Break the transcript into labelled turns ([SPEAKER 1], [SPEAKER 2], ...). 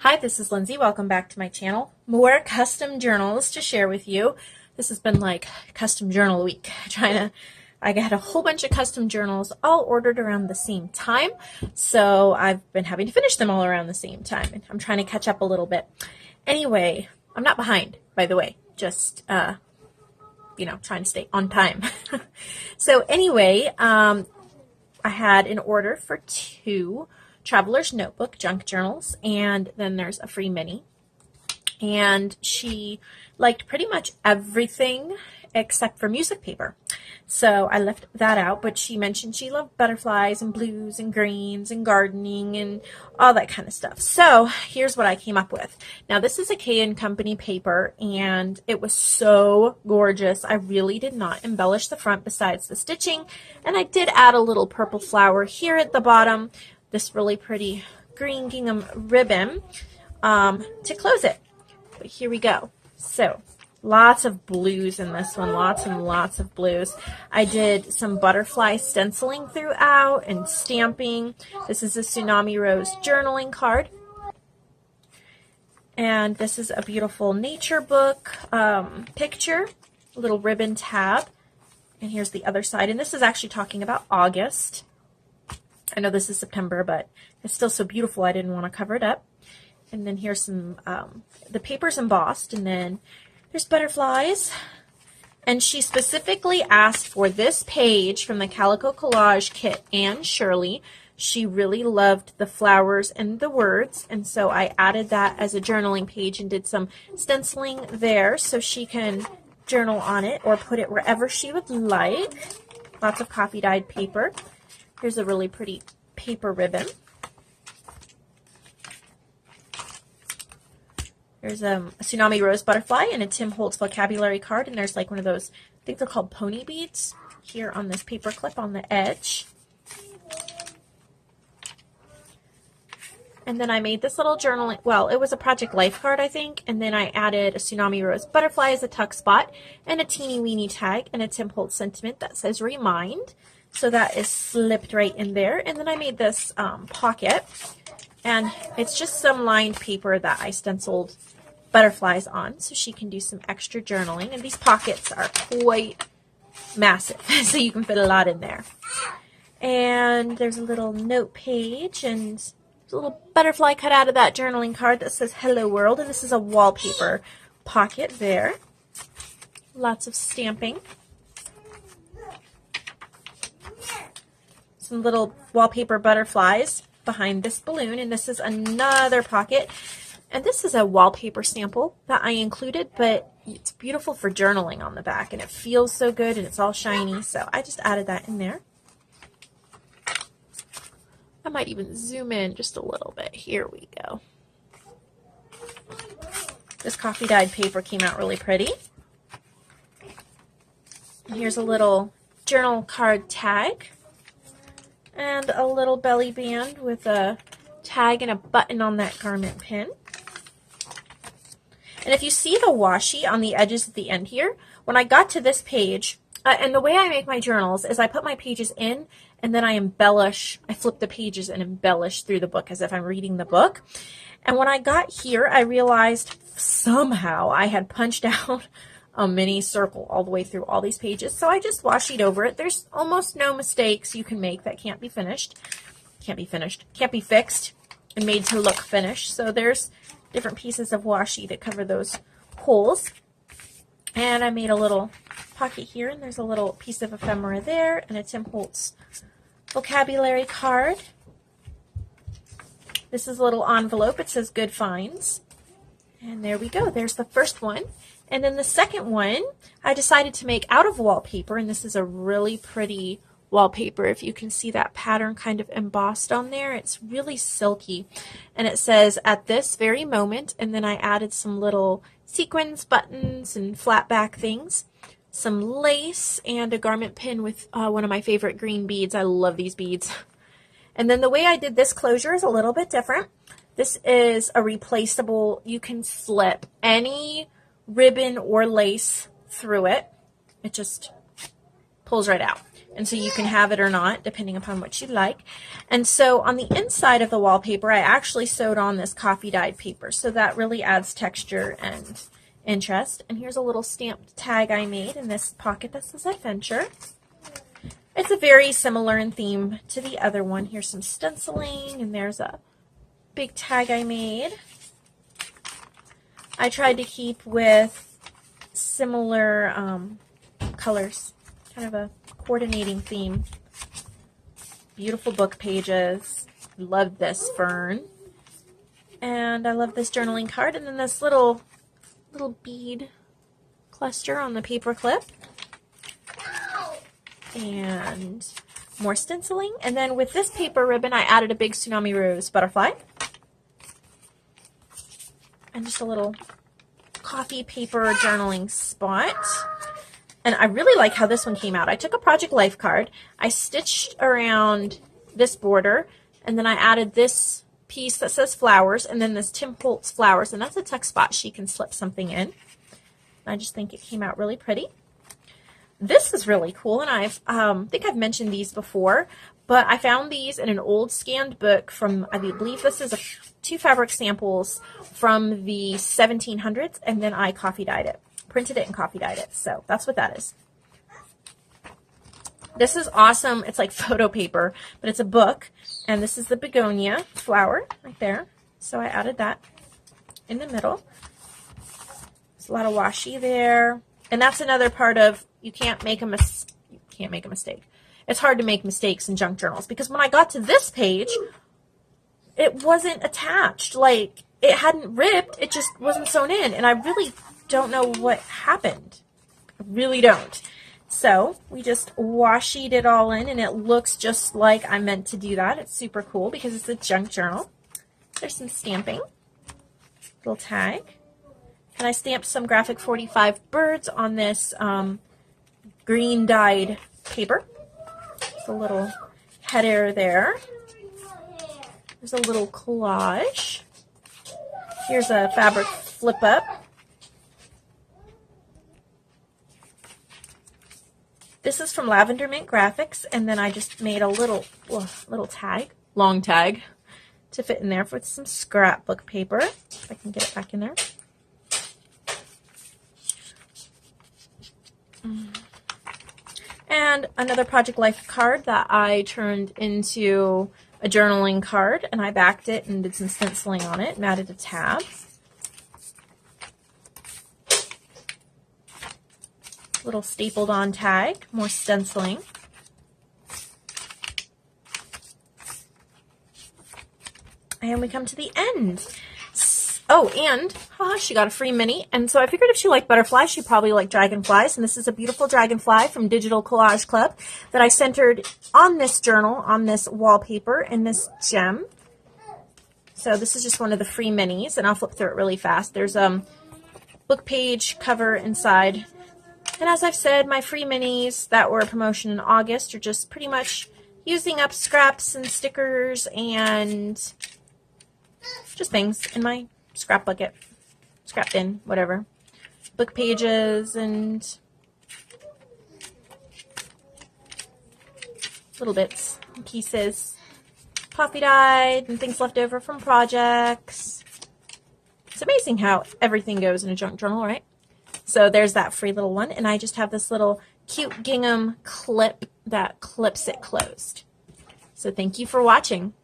[SPEAKER 1] Hi, this is Lindsay. Welcome back to my channel. More custom journals to share with you. This has been like custom journal week. I got a whole bunch of custom journals all ordered around the same time. So I've been having to finish them all around the same time. And I'm trying to catch up a little bit. Anyway, I'm not behind, by the way. Just, trying to stay on time. So anyway, I had an order for 2 Traveler's Notebook junk journals, and then there's a free mini. And she liked pretty much everything except for music paper. So I left that out, but she mentioned she loved butterflies and blues and greens and gardening and all that kind of stuff. So here's what I came up with. Now this is a K & Company paper, and it was so gorgeous. I really did not embellish the front besides the stitching, and I did add a little purple flower here at the bottom, this really pretty green gingham ribbon to close it. But here we go. So lots of blues in this one, lots and lots of blues. I did some butterfly stenciling throughout and stamping. This is a Tsunami Rose journaling card. And this is a beautiful nature book picture, a little ribbon tab. And here's the other side. And this is actually talking about August. I know this is September, but it's still so beautiful I didn't want to cover it up. And then here's some, the paper's embossed, and then there's butterflies. And she specifically asked for this page from the Calico Collage kit, and Shirley. She really loved the flowers and the words, and so I added that as a journaling page and did some stenciling there so she can journal on it or put it wherever she would like. Lots of coffee dyed paper. Here's a really pretty paper ribbon. There's a Tsunami Rose butterfly and a Tim Holtz vocabulary card, and there's like one of those, I think they're called pony beads, here on this paper clip on the edge. And then I made this little journal, well, it was a Project Life card, I think, and then I added a Tsunami Rose butterfly as a tuck spot, and a teeny weeny tag, and a Tim Holtz sentiment that says remind. So that is slipped right in there. And then I made this pocket, and it's just some lined paper that I stenciled butterflies on so she can do some extra journaling. And these pockets are quite massive, so you can fit a lot in there. And there's a little note page, and there's a little butterfly cut out of that journaling card that says Hello World. And this is a wallpaper pocket there. Lots of stamping. Some little wallpaper butterflies behind this balloon, and this is another pocket, and this is a wallpaper sample that I included, but it's beautiful for journaling on the back, and it feels so good, and it's all shiny, so I just added that in there. I might even zoom in just a little bit. Here we go. This coffee dyed paper came out really pretty. And here's a little journal card tag. And a little belly band with a tag and a button on that garment pin. And if you see the washi on the edges at the end here, when I got to this page, and the way I make my journals is I put my pages in and then I embellish, I flip the pages and embellish through the book as if I'm reading the book. And when I got here, I realized somehow I had punched out a mini circle all the way through all these pages. So I just washied over it. There's almost no mistakes you can make that can't be fixed and made to look finished. So there's different pieces of washi that cover those holes. And I made a little pocket here, and there's a little piece of ephemera there, and a Tim Holtz vocabulary card. This is a little envelope. It says Good Finds. And there we go. There's the first one. And then the second one, I decided to make out of wallpaper, and this is a really pretty wallpaper. If you can see that pattern kind of embossed on there, it's really silky. And it says, at this very moment, and then I added some little sequins, buttons, and flat back things, some lace, and a garment pin with one of my favorite green beads. I love these beads. And then the way I did this closure is a little bit different. This is a replaceable, you can slip any ribbon or lace through it. It just pulls right out. And so you can have it or not, depending upon what you like. And so on the inside of the wallpaper, I actually sewed on this coffee dyed paper. So that really adds texture and interest. And here's a little stamped tag I made in this pocket that says Adventure. It's a very similar in theme to the other one. Here's some stenciling, and there's a big tag I made. I tried to keep with similar colors, kind of a coordinating theme. Beautiful book pages. Love this fern. And I love this journaling card. And then this little bead cluster on the paper clip. And more stenciling. And then with this paper ribbon, I added a big Tsunami Rose butterfly. And just a little coffee paper journaling spot. And I really like how this one came out. I took a Project Life card, I stitched around this border, and then I added this piece that says flowers, and then this Tim Holtz flowers, and that's a tuck spot she can slip something in. I just think it came out really pretty. This is really cool, and I think I've mentioned these before, but I found these in an old scanned book from, I believe this is two fabric samples from the 1700s, and then I coffee dyed it. Printed it and coffee dyed it. So that's what that is. This is awesome. It's like photo paper, but it's a book. And this is the begonia flower right there. So I added that in the middle. There's a lot of washi there. And that's another part of you can't make a mistake. It's hard to make mistakes in junk journals because when I got to this page, it wasn't attached. Like it hadn't ripped. It just wasn't sewn in. And I really don't know what happened. I really don't. So we just washied it all in and it looks just like I meant to do that. It's super cool because it's a junk journal. There's some stamping. Little tag. And I stamped some graphic 45 birds on this green dyed paper. There's a little header there. There's a little collage. Here's a fabric flip up. This is from Lavender Mint Graphics, and then I just made a little tag, long tag, to fit in there with some scrapbook paper. If I can get it back in there. And another Project Life card that I turned into a journaling card, and I backed it and did some stenciling on it and added a tab. Little stapled on tag, more stenciling. And we come to the end. Oh, and she got a free mini. And so I figured if she liked butterflies, she'd probably like dragonflies. And this is a beautiful dragonfly from DigitalCollageClub that I centered on this journal, on this wallpaper, in this gem. So this is just one of the free minis, and I'll flip through it really fast. There's a book page cover inside. And as I've said, my free minis that were a promotion in August are just pretty much using up scraps and stickers and just things in my scrap bucket, scrap bin, whatever. Book pages and little bits and pieces. Coffee dyed and things left over from projects. It's amazing how everything goes in a junk journal, right? So there's that free little one, and I just have this little cute gingham clip that clips it closed. So thank you for watching.